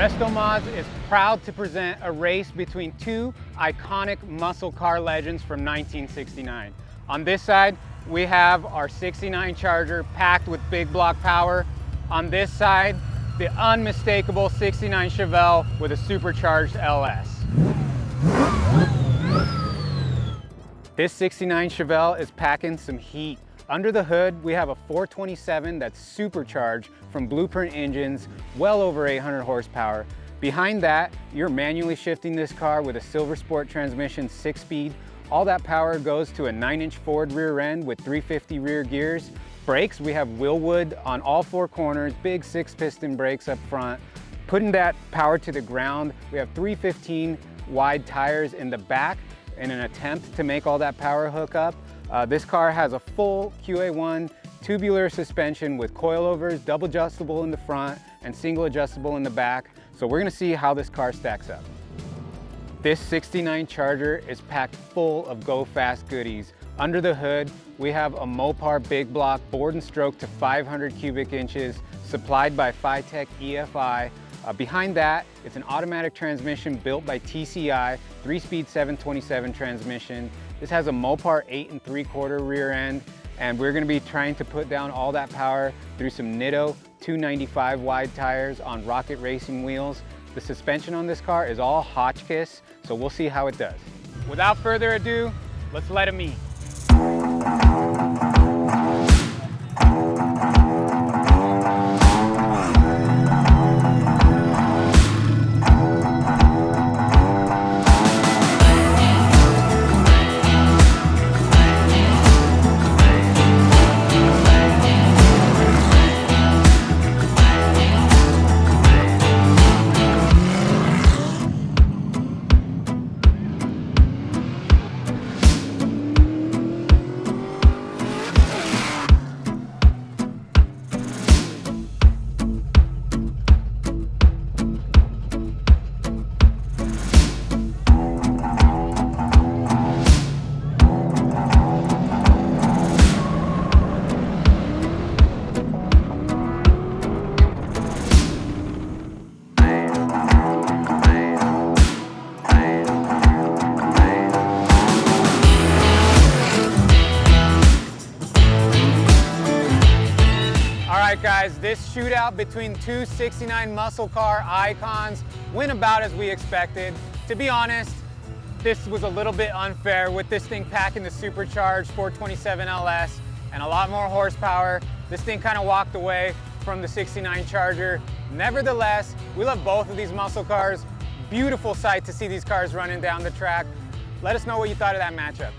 RestoMods is proud to present a race between two iconic muscle car legends from 1969. On this side, we have our 69 Charger packed with big block power. On this side, the unmistakable 69 Chevelle with a Supercharged LS. This 69 Chevelle is packing some heat. Under the hood, we have a 427 that's supercharged from Blueprint engines, well over 800 horsepower. Behind that, you're manually shifting this car with a Silver Sport Transmission 6-speed. All that power goes to a 9-inch Ford rear end with 350 rear gears. Brakes, we have Wilwood on all four corners, big 6-piston brakes up front. Putting that power to the ground, we have 315 wide tires in the back in an attempt to make all that power hook up. This car has a full QA1 tubular suspension with coilovers, double adjustable in the front and single adjustable in the back. So we're gonna see how this car stacks up. This 69 Charger is packed full of go fast goodies. Under the hood, we have a Mopar big block board and stroke to 500 cubic inches supplied by FiTech EFI. Behind that, it's an automatic transmission built by TCI, 3-speed 727 transmission. This has a Mopar 8 3/4 rear end, and we're gonna be trying to put down all that power through some Nitto 295 wide tires on Rocket Racing wheels. The suspension on this car is all Hotchkiss, so we'll see how it does. Without further ado, let's let him eat. Alright guys, this shootout between two 69 muscle car icons went about as we expected. To be honest, this was a little bit unfair with this thing packing the supercharged 427 LS and a lot more horsepower. This thing kind of walked away from the 69 Charger. Nevertheless, we love both of these muscle cars. Beautiful sight to see these cars running down the track. Let us know what you thought of that matchup.